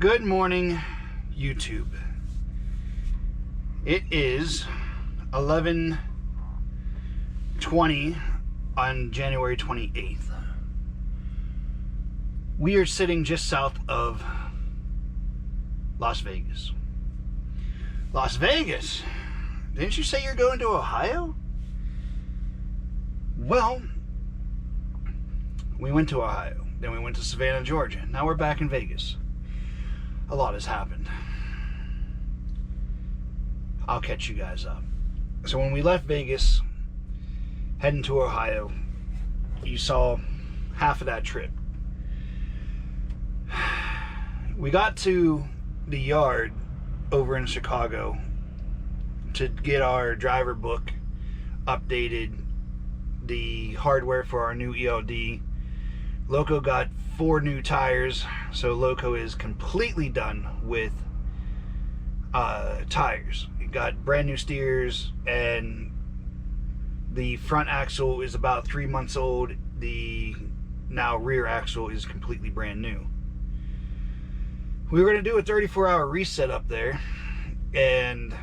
Good morning, YouTube. It is 11:20 on January 28th. We are sitting just south of Las Vegas. Las Vegas? Didn't you say you're going to Ohio? Well, we went to Ohio. Then we went to Savannah, Georgia. Now we're back in Vegas. A lot has happened. I'll catch you guys up. So when we left Vegas, heading to Ohio, you saw half of that trip. We got to the yard over in Chicago to get our driver book updated, the hardware for our new ELD. Loco got 4 new tires, so Loco is completely done with tires. He got brand new steers, and the front axle is about 3 months old. The now rear axle is completely brand new. We were going to do a 34-hour reset up there, and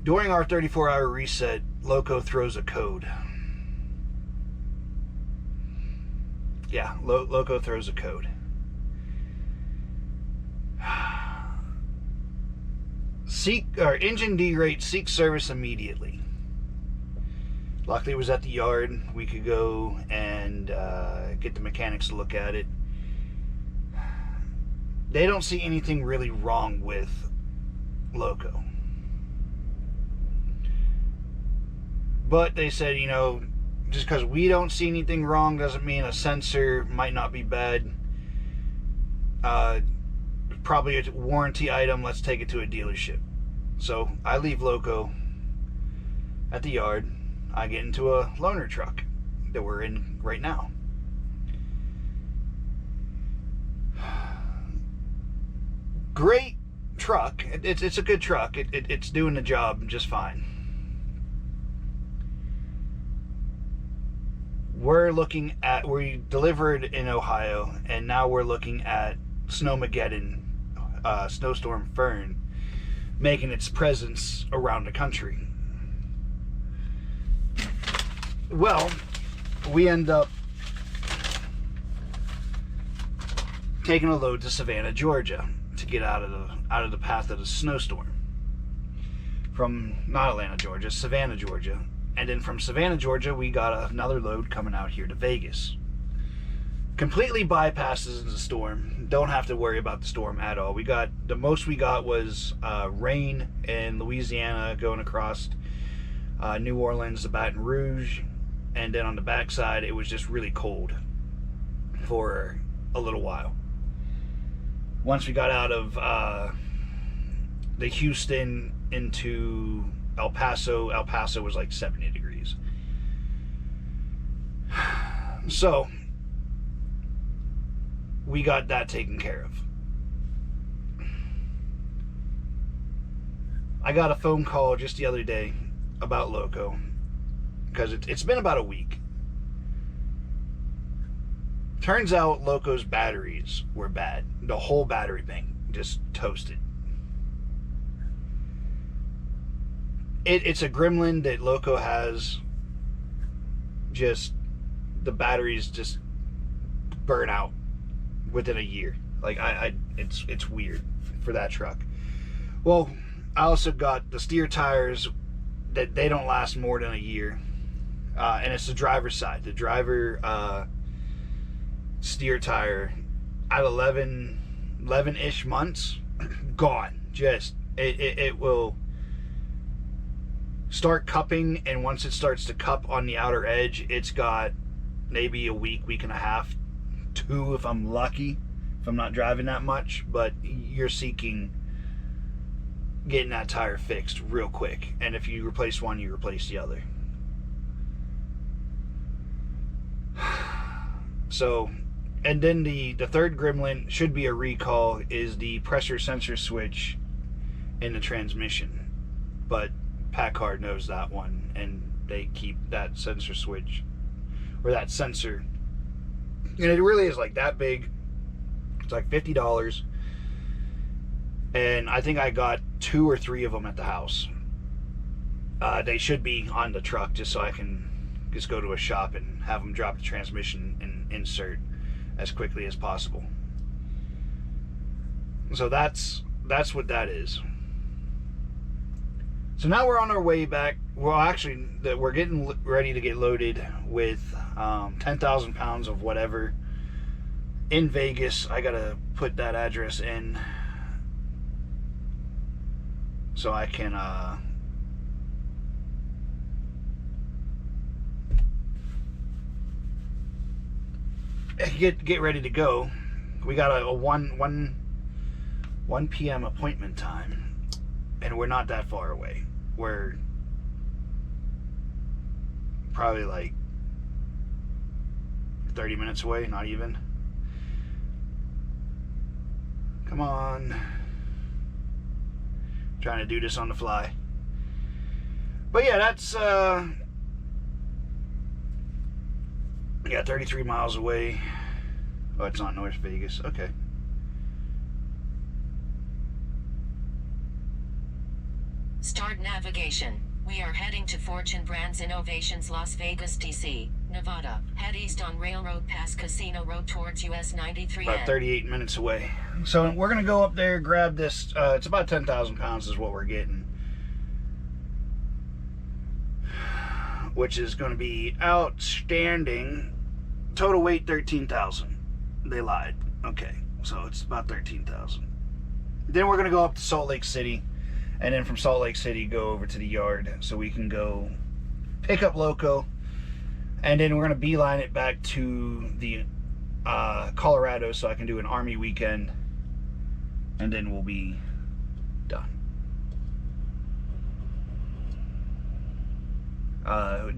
during our 34-hour reset, Loco throws a code. Yeah, Loco throws a code. Engine derate, seek service immediately. Luckily it was at the yard. We could go and get the mechanics to look at it. They don't see anything really wrong with Loco. But they said, you know, just because we don't see anything wrong doesn't mean a sensor might not be bad. Probably a warranty item. Let's take it to a dealership. So I leave Loco at the yard. I get into a loaner truck that we're in right now. Great truck. It's a good truck. It's doing the job just fine. We delivered in Ohio, and now we're looking at Snowmageddon, Snowstorm Fern, making its presence around the country. Well, we end up taking a load to Savannah, Georgia, to get out of the path of the snowstorm. From not Atlanta, Georgia, Savannah, Georgia. And then from Savannah, Georgia, we got another load coming out here to Vegas. Completely bypasses the storm. Don't have to worry about the storm at all. The most we got was rain in Louisiana going across New Orleans to Baton Rouge. And then on the backside, it was just really cold for a little while. Once we got out of the Houston into El Paso was like 70 degrees. So we got that taken care of. I got a phone call just the other day about Loco, because it's been about a week. Turns out Loco's batteries were bad. The whole battery bank just toasted. It's a gremlin that Loco has. Just the batteries just burn out within a year. Like it's weird for that truck. Well, I also got the steer tires that they don't last more than a year, and it's the driver's side. The driver steer tire at 11-ish months, gone. Just it will start cupping, and once it starts to cup on the outer edge, it's got maybe a week and a half, 2 if I'm lucky, if I'm not driving that much. But you're seeking getting that tire fixed real quick, and if you replace one, you replace the other. So, and then the third gremlin should be a recall, is the pressure sensor switch in the transmission. But Packard knows that one, and they keep that sensor switch, or that sensor, And it really is like that big. It's like $50. And I think I got 2 or 3 of them at the house. They should be on the truck just so I can just go to a shop and have them drop the transmission and insert as quickly as possible. So that's what that is. So now we're on our way back. Well, actually, we're getting ready to get loaded with 10,000 pounds of whatever in Vegas. I gotta put that address in so I can get ready to go. We got a 1 p.m. appointment time, and we're not that far away. We're probably like 30 minutes away, not even. Come on. Trying to do this on the fly. But yeah, that's yeah, 33 miles away. Oh, it's not North Vegas. Okay. Start navigation. We are heading to Fortune Brands Innovations, Las Vegas, DC, Nevada. Head east on Railroad past Casino Road towards US 93. About 38 minutes away. So we're going to go up there, grab this. It's about 10,000 pounds is what we're getting. Which is going to be outstanding. Total weight 13,000. They lied. Okay, so it's about 13,000. Then we're going to go up to Salt Lake City. And then from Salt Lake City, go over to the yard so we can go pick up Loco. And then we're going to beeline it back to the Colorado so I can do an Army weekend. And then we'll be done.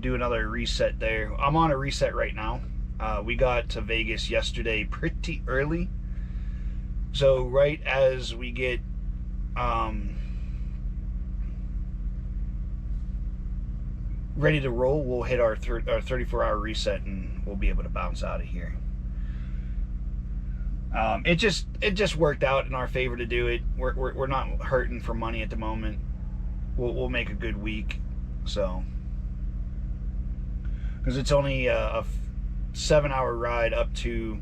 Do another reset there. I'm on a reset right now. We got to Vegas yesterday pretty early. So right as we get... ready to roll, we'll hit our 34-hour reset and we'll be able to bounce out of here. It just worked out in our favor to do it. We're not hurting for money at the moment. We'll make a good week, so because it's only a 7-hour ride up to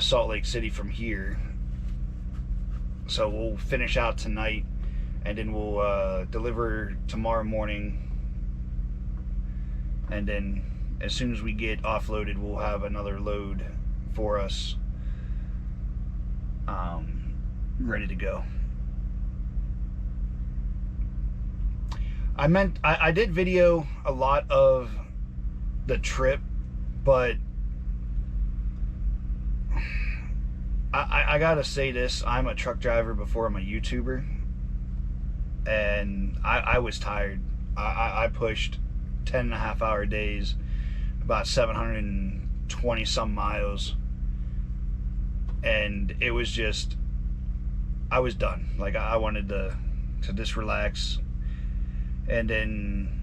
Salt Lake City from here. So we'll finish out tonight, and then we'll deliver tomorrow morning. And then as soon as we get offloaded, we'll have another load for us ready to go. I did video a lot of the trip, but I gotta say this, I'm a truck driver before I'm a YouTuber, and I was tired. I pushed 10.5-hour days, about 720 some miles, and it was just, I was done. Like I wanted to just relax. And then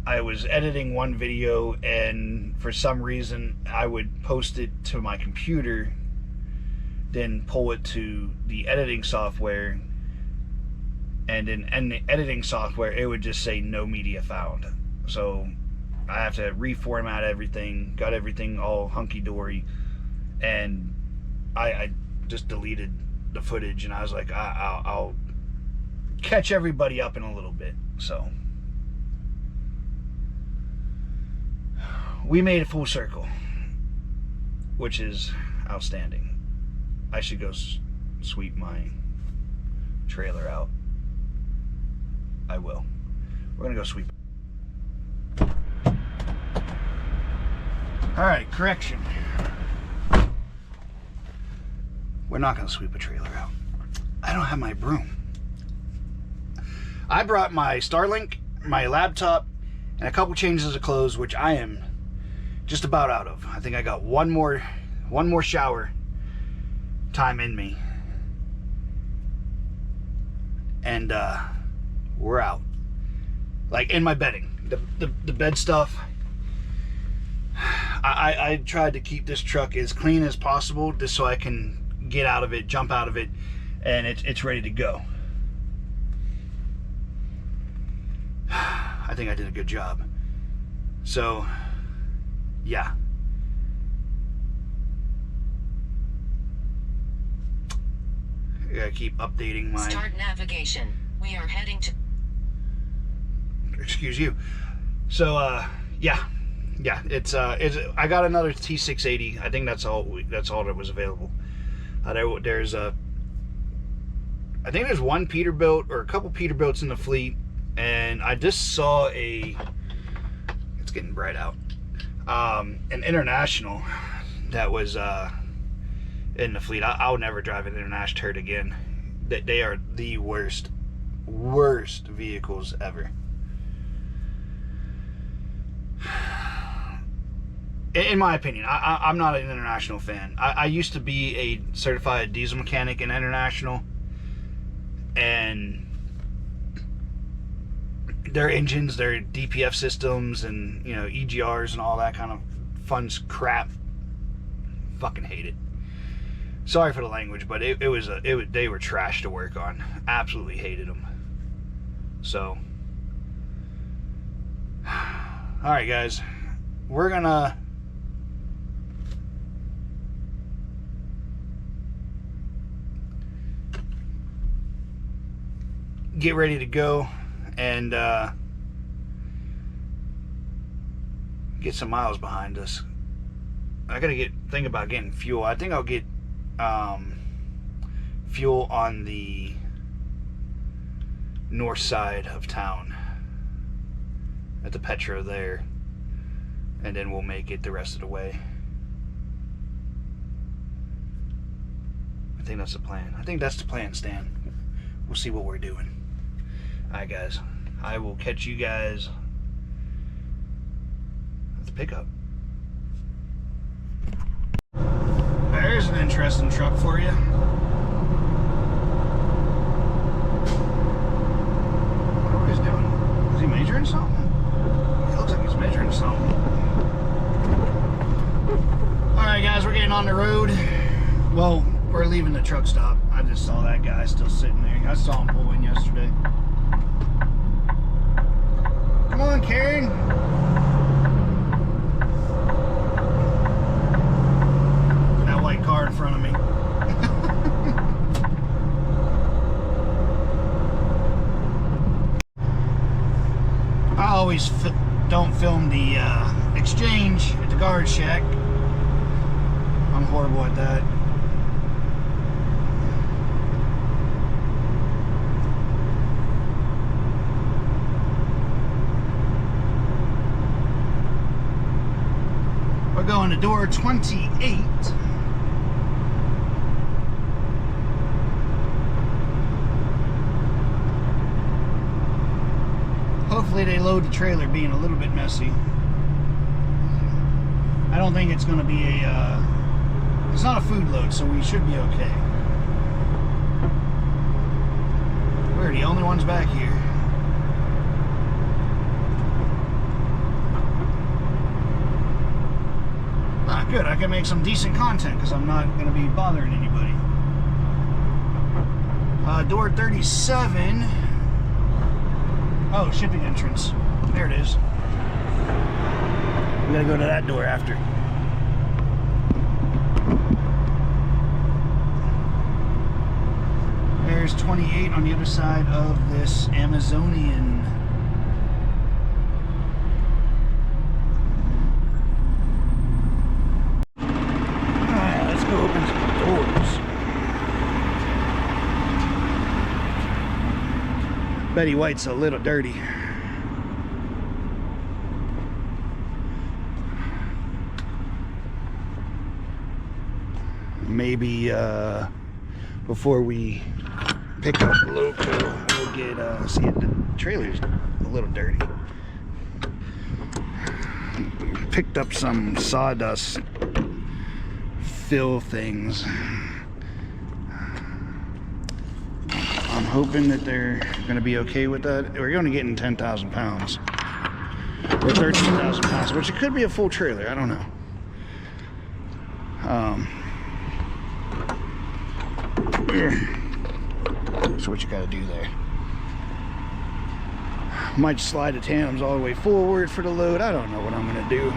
I was editing one video, and for some reason I would post it to my computer, then pull it to the editing software, and in the editing software it would just say no media found. So I have to reformat everything, got everything all hunky-dory, and I just deleted the footage, and I was like, I'll catch everybody up in a little bit. So we made a full circle, which is outstanding. I should go sweep my trailer out. I will. We're gonna go sweep. Alright, correction. We're not going to sweep a trailer out. I don't have my broom. I brought my Starlink, my laptop, and a couple changes of clothes, which I am just about out of. I think I got one more shower time in me. And we're out. Like in my bedding. The bed stuff, I tried to keep this truck as clean as possible just so I can get out of it, jump out of it, and it's ready to go. I think I did a good job. So, yeah. I gotta keep updating my... Start navigation. We are heading to... Excuse you. So, yeah. Yeah, it's I got another T680. I think that's all that was available. There's I think there's one Peterbilt or a couple Peterbilts in the fleet, and I just saw it's getting bright out, an International that was in the fleet. I'll never drive an International turd again. They are the worst vehicles ever. In my opinion, I'm not an International fan. I used to be a certified diesel mechanic in International, and their engines, their DPF systems, and EGRs and all that kind of fun crap, fucking hate it. Sorry for the language, but they were trash to work on. Absolutely hated them. So, all right, guys, we're gonna get ready to go and get some miles behind us. I gotta think about getting fuel. I think I'll get fuel on the north side of town at the Petro there, and then we'll make it the rest of the way. I think that's the plan. I think that's the plan, Stan. We'll see what we're doing. Alright, guys, I will catch you guys at the pickup. There's an interesting truck for you. What he's doing? Is he measuring something? It looks like he's measuring something. Alright, guys, we're getting on the road. Well, we're leaving the truck stop. I just saw that guy still sitting there. I saw him pull in yesterday. Come on, Karen. That white car in front of me. I always don't film the exchange at the guard shack. I'm horrible at that. We're going to door 28. Hopefully they load the trailer, being a little bit messy. I don't think it's going to be it's not a food load, so we should be okay. We're the only ones back here. Good, I can make some decent content because I'm not going to be bothering anybody. Door 37. Oh, shipping entrance. There it is. We gotta go to that door after. There's 28 on the other side of this Amazonian. Betty White's a little dirty. Maybe before we pick up Loco, we'll get see it, the trailer's a little dirty. Picked up some sawdust fill things. I'm hoping that they're going to be okay with that. We're going to get in 10,000 pounds or 13,000 pounds, which it could be a full trailer. I don't know. So what you gotta do there. Might slide the tandems all the way forward for the load. I don't know what I'm gonna do.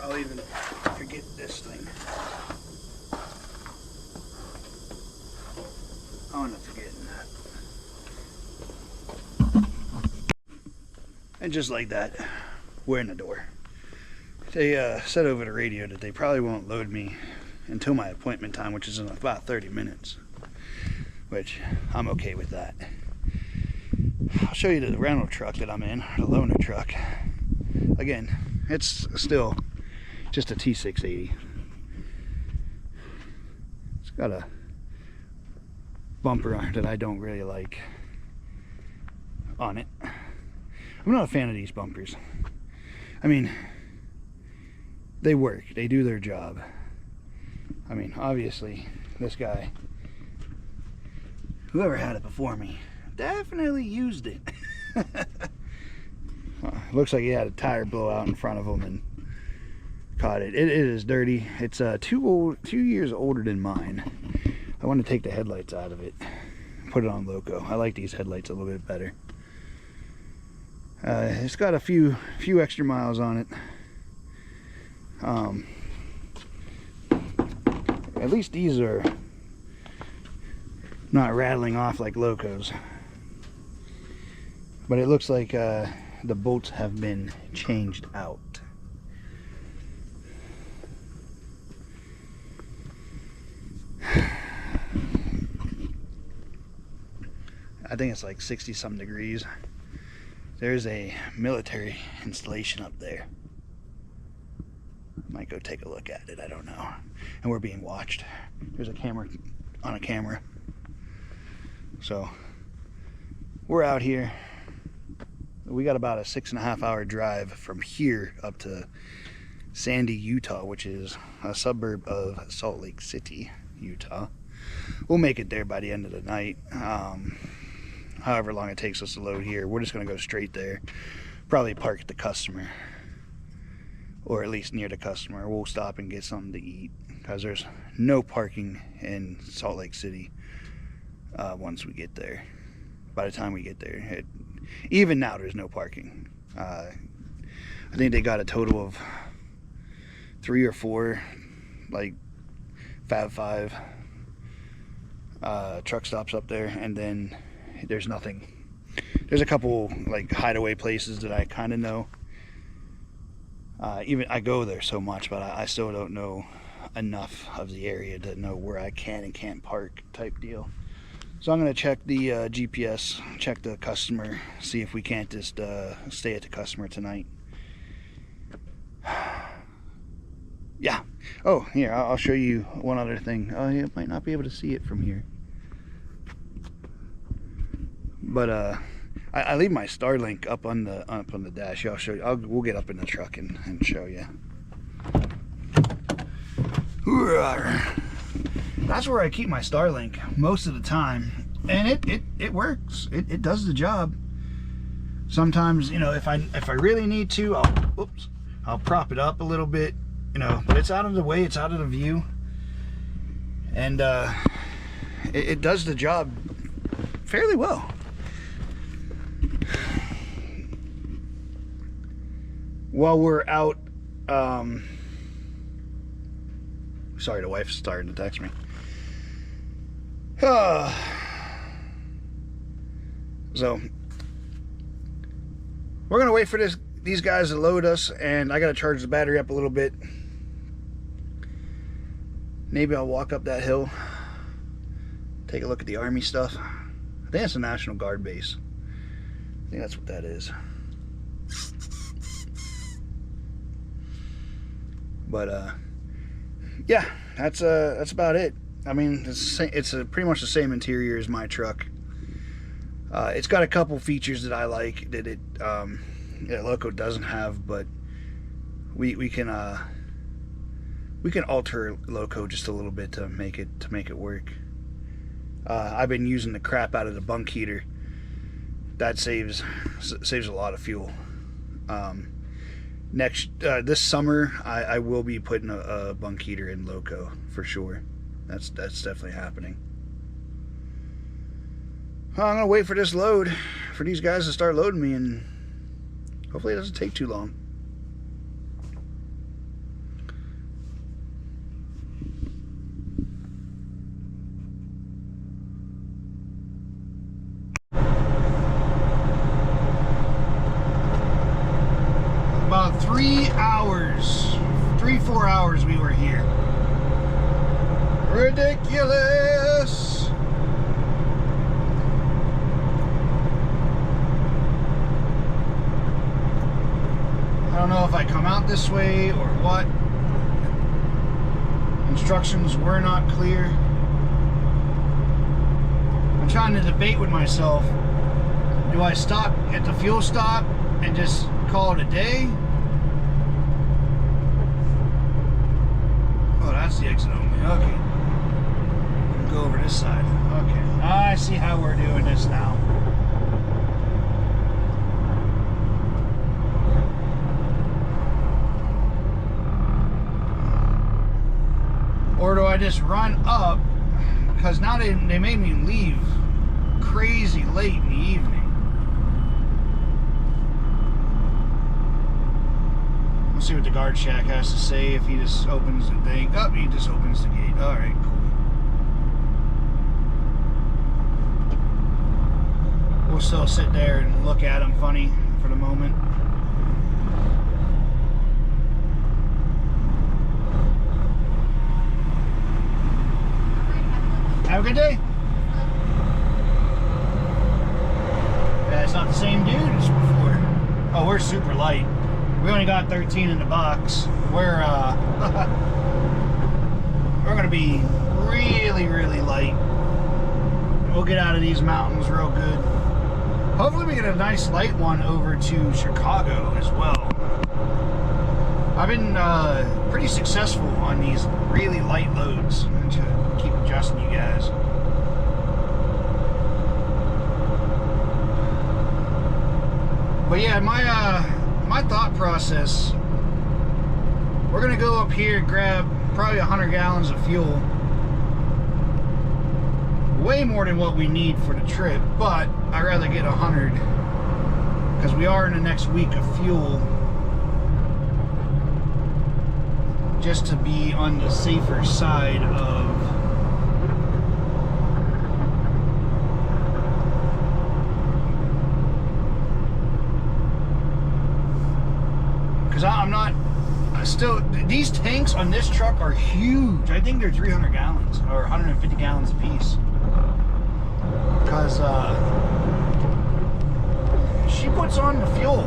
I'll even forget this thing. I'm not forgetting that. And just like that, we're in the door. They said over the radio that they probably won't load me until my appointment time, which is in about 30 minutes. Which, I'm okay with that. I'll show you the rental truck that I'm in, the loaner truck. Again, it's still just a T680. It's got a bumper that I don't really like on it. I'm not a fan of these bumpers. I mean, they work, they do their job. I mean, obviously, this guy, whoever had it before me, definitely used it. Looks like he had a tire blowout in front of him and caught it. It is dirty. It's 2 years older than mine. I want to take the headlights out of it, put it on Loco. I like these headlights a little bit better. It's got a few extra miles on it. At least these are not rattling off like Locos. But it looks like the bolts have been changed out. I think it's like 60 some degrees. There's a military installation up there. Might go take a look at it, I don't know. And we're being watched. There's a camera on a camera. So we're out here. We got about a 6.5 hour drive from here up to Sandy, Utah, which is a suburb of Salt Lake City, Utah. we'll make it there by the end of the night. However long it takes us to load here, we're just going to go straight there. Probably park at the customer, or at least near the customer. We'll stop and get something to eat, because there's no parking in Salt Lake City once we get there. By the time we get there, even now there's no parking. I think they got a total of 3 or 4 like Fab 5 truck stops up there, and then there's nothing. There's a couple like hideaway places that I kind of know. Even I go there so much, but I still don't know enough of the area to know where I can and can't park type deal. So I'm going to check the GPS, check the customer, see if we can't just stay at the customer tonight. Yeah. Oh, here, I'll show you one other thing. Oh, you might not be able to see it from here. But I leave my Starlink up on the dash. I'll show you. We'll get up in the truck and show you. That's where I keep my Starlink most of the time, and it works. It does the job. Sometimes, you know, if I really need to, I'll prop it up a little bit, you know, but it's out of the way, it's out of the view, and it does the job fairly well. While we're out, sorry, the wife's starting to text me. So we're gonna wait for these guys to load us, and I gotta charge the battery up a little bit. Maybe I'll walk up that hill, take a look at the Army stuff. I think it's a National Guard base. I think that's what that is. But yeah, that's about it. I mean, it's pretty much the same interior as my truck. It's got a couple features that I like that Loco doesn't have, but we can alter Loco just a little bit to make it work. I've been using the crap out of the bunk heater. That saves a lot of fuel. This summer I will be putting a bunk heater in Loco for sure. That's definitely happening. I'm gonna wait for this load, for these guys to start loading me, and hopefully it doesn't take too long. About 3-4 hours we were here. Ridiculous. I don't know if I come out this way or what. Instructions were not clear. I'm trying to debate with myself. Do I stop at the fuel stop and just call it a day? Oh, that's the exit only. Okay. Go over this side. Okay. I see how we're doing this now. Or do I just run up? Because now they made me leave crazy late in the evening. Let's see what the guard shack has to say. If he just opens the thing. Oh, he just opens the gate. Alright, cool. We'll still sit there and look at him funny for the moment. Have a good day. Yeah, it's not the same dude as before. Oh, we're super light. We only got 13 in the box. We're gonna be really, really light. We'll get out of these mountains real good. Hopefully we get a nice light one over to Chicago as well. I've been pretty successful on these really light loads. I'm going to keep adjusting you guys. But yeah, my thought process, we're going to go up here and grab probably 100 gallons of fuel. Way more than what we need for the trip, but I'd rather get 100 because we are in the next week of fuel, just to be on the safer side of these tanks on this truck are huge. I think they're 300 gallons or 150 gallons a piece. Because she puts on the fuel.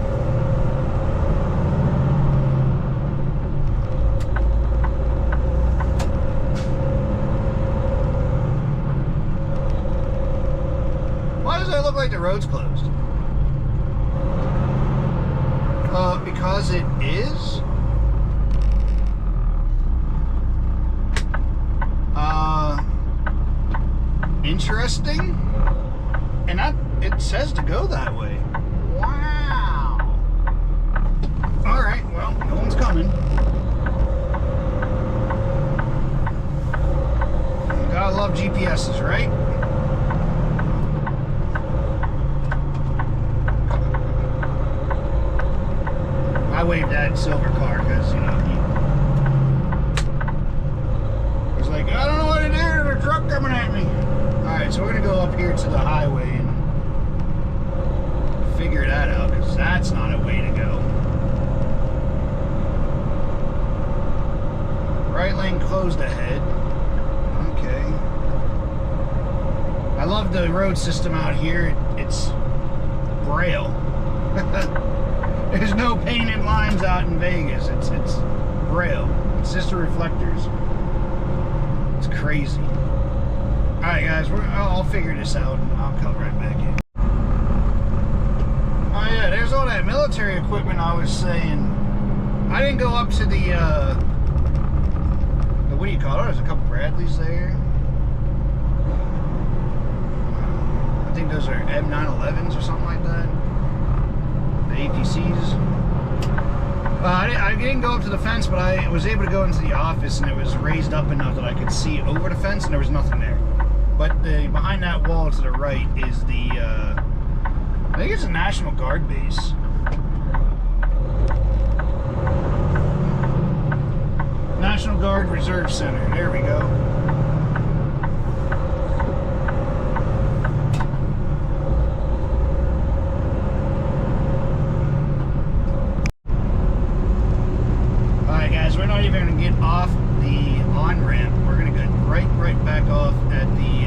Why does that look like the road's closed? Because it is. Interesting. And it says to go that way. Wow. Alright, well, no one's coming. Gotta love GPSs, right? I waved at silver car because, you know, he was like, I don't know what to do, there's a truck coming at me. Alright, so we're going to go up here to the highway and figure that out, because that's not a way to go. Right lane closed ahead. Okay. I love the road system out here. It's Braille. There's no painted lines out in Vegas. It's Braille. It's just the reflectors. It's crazy. Alright guys, I'll figure this out and I'll come right back in. Oh yeah, there's all that military equipment I was saying. I didn't go up to the what do you call it? There's a couple Bradleys there. I think those are M911s or something like that. The APCs. I didn't go up to the fence, but I was able to go into the office and it was raised up enough that I could see over the fence and there was nothing there. But behind that wall to the right is the, I think it's a National Guard base. National Guard Reserve Center. There we go. Alright guys, we're not even going to get off the on-ramp. We're going to go right back off at the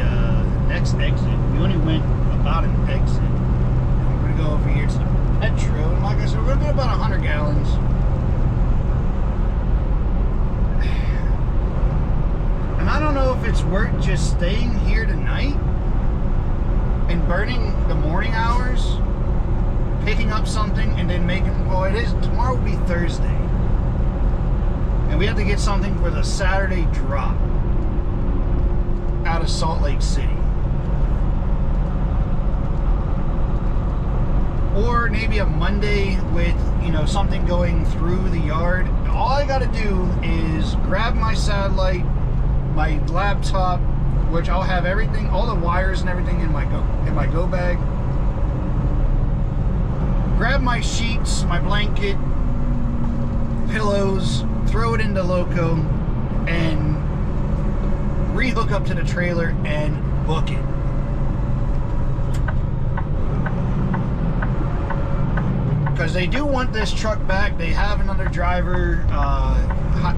next exit. We only went about an exit. And we're going to go over here to the Petro. And like I said, we're going to get about 100 gallons. And I don't know if it's worth just staying here tonight and burning the morning hours, picking up something, and then making, well, tomorrow will be Thursday. And we have to get something for the Saturday drop out of Salt Lake City. Or maybe a Monday with, you know, something going through the yard. All I gotta do is grab my satellite, my laptop, which I'll have everything, all the wires and everything in my go bag. Grab my sheets, my blanket, pillows, throw it into Loco, and re-hook up to the trailer and book it. Because they do want this truck back. They have another driver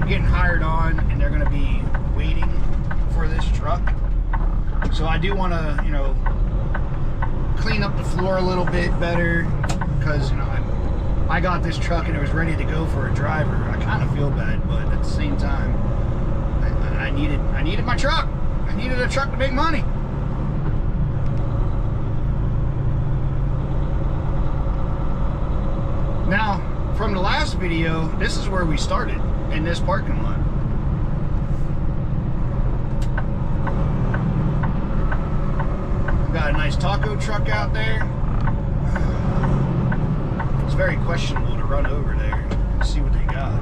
getting hired on, and they're going to be waiting for this truck. So I do want to, you know, clean up the floor a little bit better, because, you know, I got this truck and it was ready to go for a driver. I kind of feel bad, but at the same time, I needed my truck. I needed a truck to make money. Now, from the last video, this is where we started, in this parking lot. We've got a nice taco truck out there. It's very questionable to run over there and see what they got.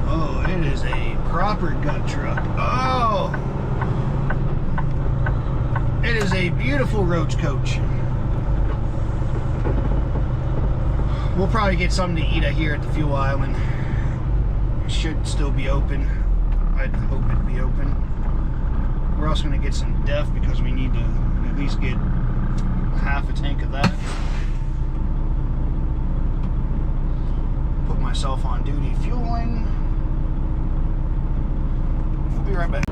Oh, it is a proper gut truck. Oh! It is a beautiful roach coach. We'll probably get something to eat here at the fuel island. It should still be open. I'd hope it'd be open. We're also going to get some DEF because we need to at least get half a tank of that. Put myself on duty fueling. We'll be right back.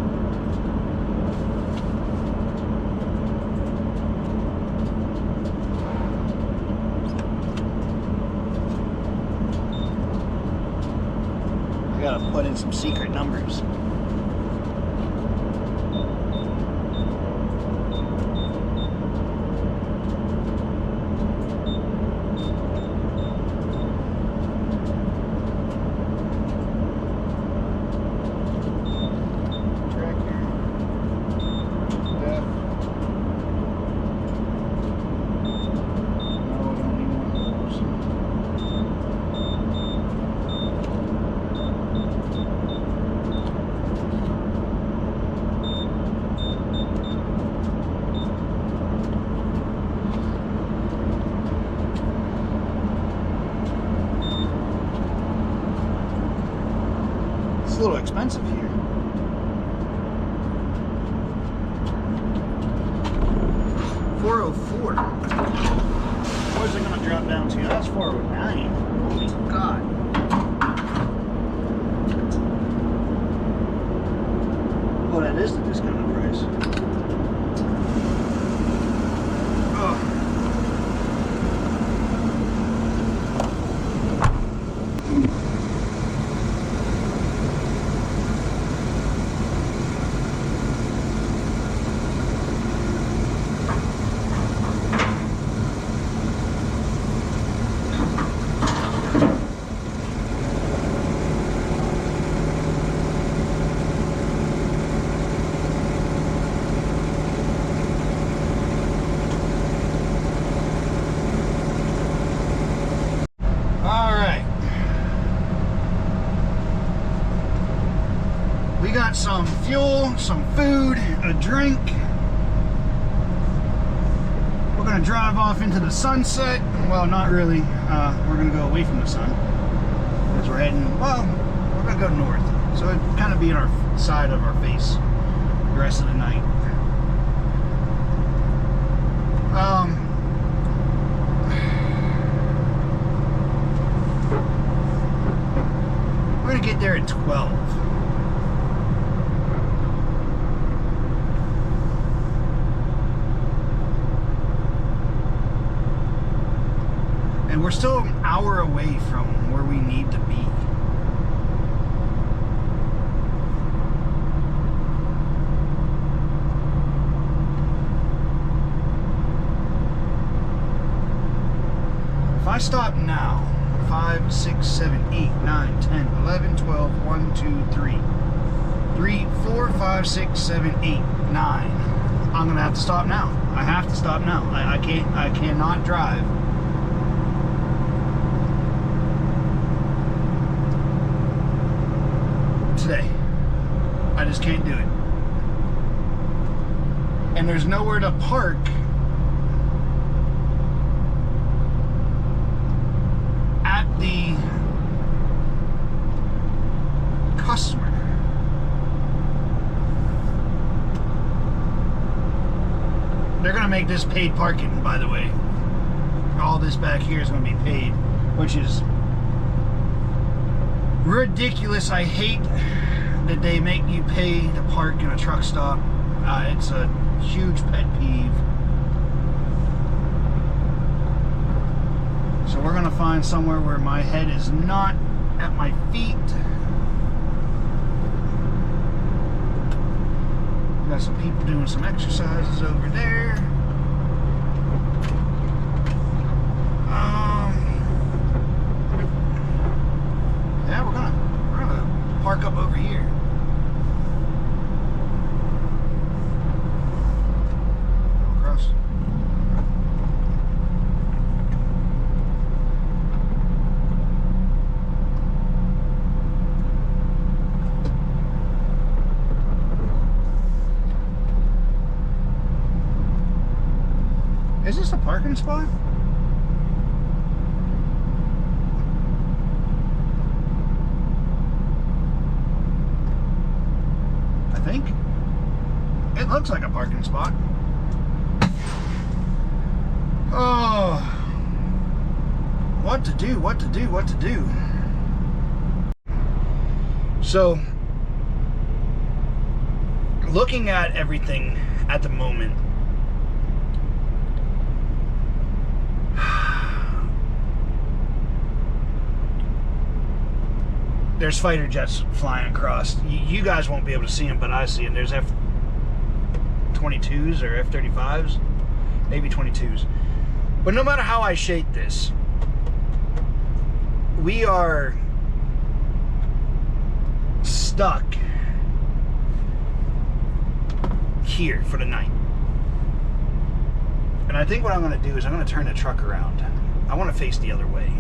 I gotta put in some secret numbers. A little expensive here. $404. Where's it gonna drop down to? That's $409. Holy God. Oh, that is the discounted price. Oh. We got some fuel, some food, a drink. We're gonna drive off into the sunset. Well, not really. We're gonna go away from the sun because we're heading, well, we're gonna go north. So it kind of be on our side of our face the rest of the night. We're gonna get there at 12. And we're still an hour away from where we need to be. If I stop now, 5, 6, 7, 8, 9, 10, 11, 12, 1, 2, 3, 4, 5, 6, 7, 8, 9. I'm gonna have to stop now. I have to stop now. I cannot drive today. I just can't do it. And there's nowhere to park at the customer. They're gonna make this paid parking, by the way. All this back here is gonna be paid, which is ridiculous. I hate that they make you pay to park in a truck stop. It's a huge pet peeve. So we're gonna find somewhere where my head is not at my feet. Got some people doing some exercises over there. park up over here. Go across. Is this a parking spot? I think. It looks like a parking spot. Oh. What to do, what to do, what to do. So, looking at everything at the moment, there's fighter jets flying across. You guys won't be able to see them, but I see them. There's F-22s or F-35s, maybe 22s. But no matter how I shape this, we are stuck here for the night. And I think what I'm going to do is I'm going to turn the truck around. I want to face the other way,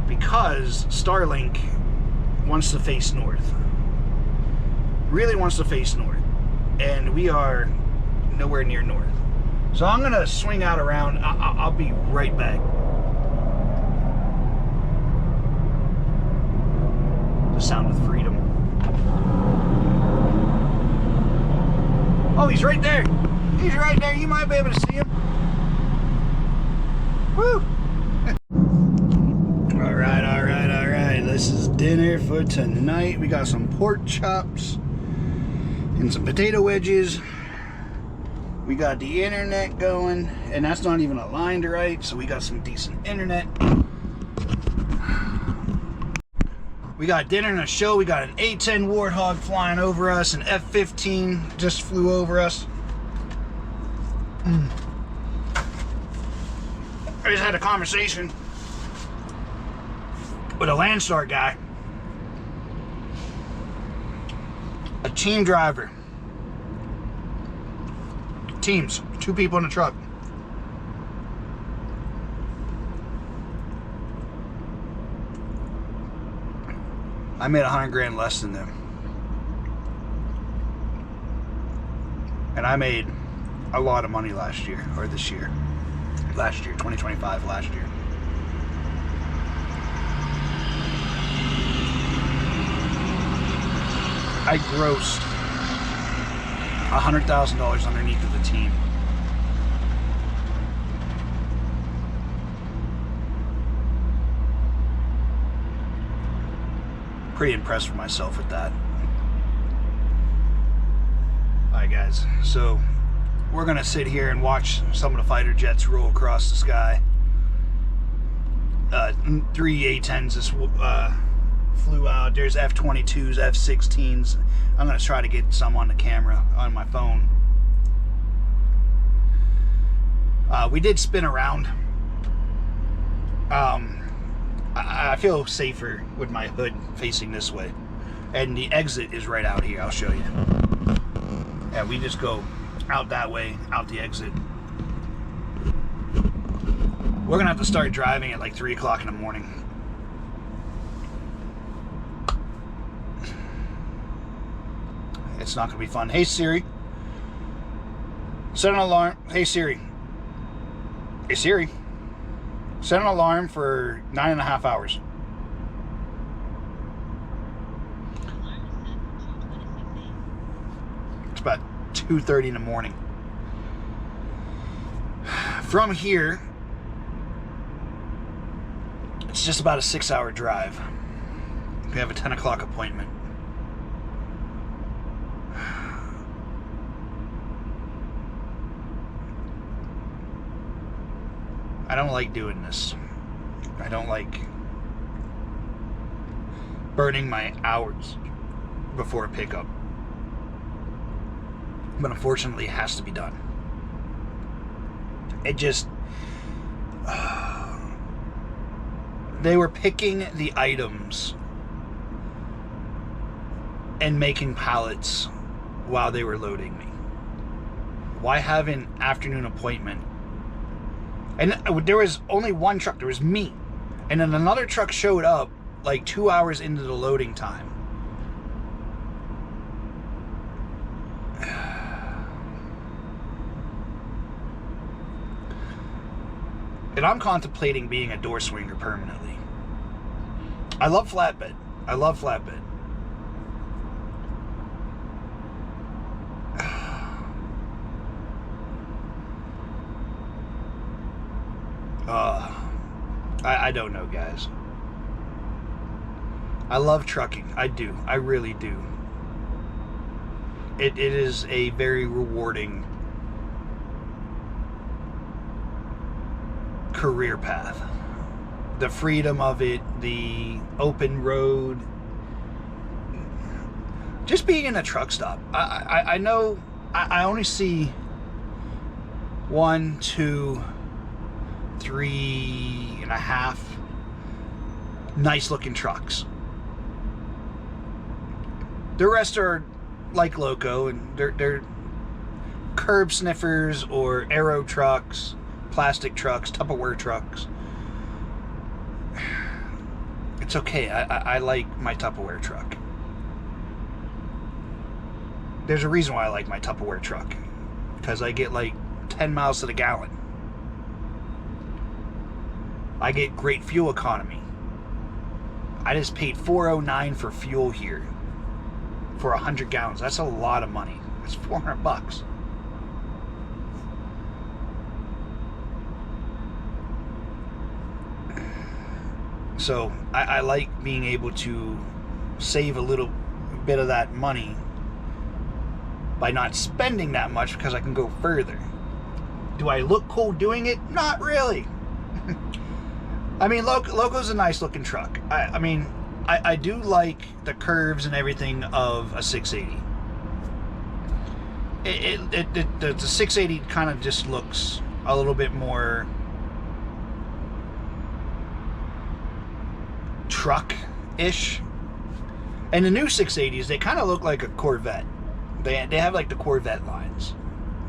because Starlink wants to face north. Really wants to face north. And we are nowhere near north. So I'm going to swing out around. I'll be right back. The sound of freedom. Oh, he's right there. He's right there. You might be able to see him. Woo! Alright, this is dinner for tonight. We got some pork chops and some potato wedges. We got the internet going, and that's not even aligned right, so we got some decent internet. We got dinner and a show. We got an A-10 Warthog flying over us, an F-15 just flew over us. I just had a conversation with a Landstar guy, a team driver. Teams, 2 people in the truck. I made $100,000 less than them, and I made a lot of money last year, or this year. Last year, 2025, last year. I grossed $100,000 underneath of the team. Pretty impressed with myself with that. Alright guys, so we're gonna sit here and watch some of the fighter jets roll across the sky. 3 A-10s just flew out. There's F-22s, F-16s. I'm gonna try to get some on the camera on my phone. We did spin around. I feel safer with my hood facing this way, and the exit is right out here. I'll show you. Yeah, we just go out that way, out the exit. We're gonna have to start driving at like 3 o'clock in the morning. It's not gonna be fun. Hey Siri, set an alarm. Hey Siri. Hey Siri, set an alarm for 9.5 hours. It's about 2:30 in the morning. From here, it's just about a 6-hour drive. We have a 10 o'clock appointment. I don't like doing this. I don't like burning my hours before a pickup. But unfortunately, it has to be done. It just... they were picking the items and making pallets while they were loading me? Why have an afternoon appointment? And there was only one truck. There was me. And then another truck showed up like 2 hours into the loading time. And I'm contemplating being a door swinger permanently. I love flatbed. I love flatbed. I don't know, guys. I love trucking. I do. I really do. It is a very rewarding career path. The freedom of it, the open road, just being in a truck stop. I know I only see 1, 2, 3.5 nice looking trucks. The rest are like Loco, and they're curb sniffers or aero trucks, plastic trucks, Tupperware trucks. It's okay. I like my Tupperware truck. There's a reason why I like my Tupperware truck, because I get like 10 miles to the gallon. I get great fuel economy. I just paid $4.09 for fuel here for 100 gallons. That's a lot of money. That's $400. So I like being able to save a little bit of that money by not spending that much, because I can go further. Do I look cool doing it? Not really. I mean, Loco's a nice looking truck. I mean, I do like the curves and everything of a 680. The 680 kind of just looks a little bit more truck-ish. And the new 680s, they kind of look like a Corvette. They have like the Corvette lines,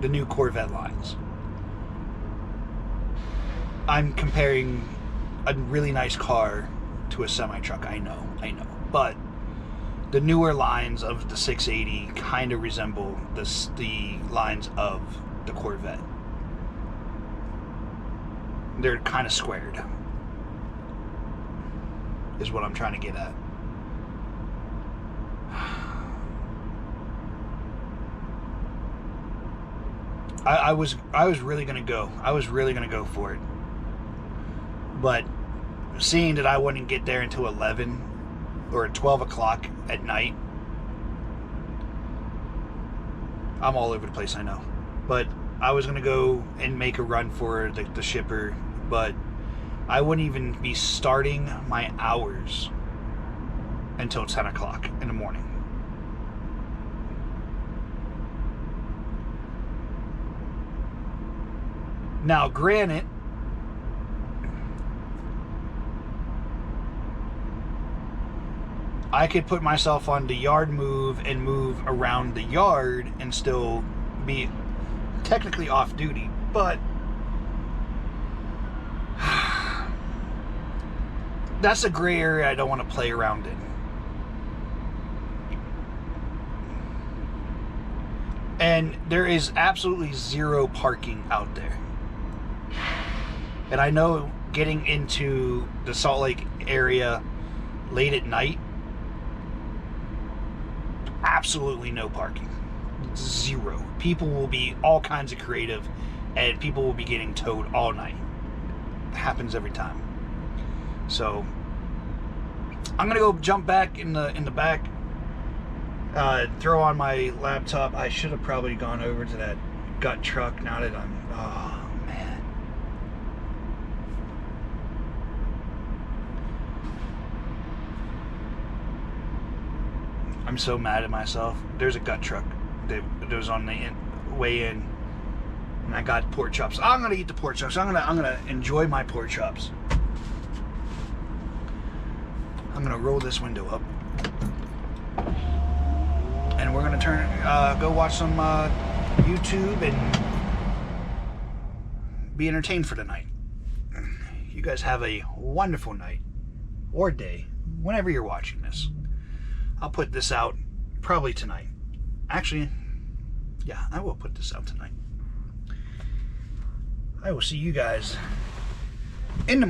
the new Corvette lines. I'm comparing a really nice car to a semi-truck. I know. But the newer lines of the 680 kind of resemble the lines of the Corvette. They're kind of squared, is what I'm trying to get at. I was really gonna go. I was really gonna go for it. But seeing that I wouldn't get there until 11 or 12 o'clock at night, I'm all over the place, I know. But I was gonna go and make a run for the shipper, but I wouldn't even be starting my hours until 10 o'clock in the morning. Now, granted, I could put myself on the yard move and move around the yard and still be technically off duty, but that's a gray area I don't want to play around in. And there is absolutely zero parking out there. And I know getting into the Salt Lake area late at night, absolutely no parking. Zero. People will be all kinds of creative, and people will be getting towed all night. It happens every time. So I'm gonna go jump back in the back, throw on my laptop. I should have probably gone over to that gut truck now that I'm, oh man. I'm so mad at myself. There's a gut truck that was on the way in, and I got pork chops. I'm gonna eat the pork chops. I'm gonna enjoy my pork chops. I'm gonna roll this window up. we're gonna go watch some YouTube and be entertained for tonight. You guys have a wonderful night or day whenever you're watching this. I'll put this out probably tonight. Actually, yeah, I will put this out tonight. I will see you guys in the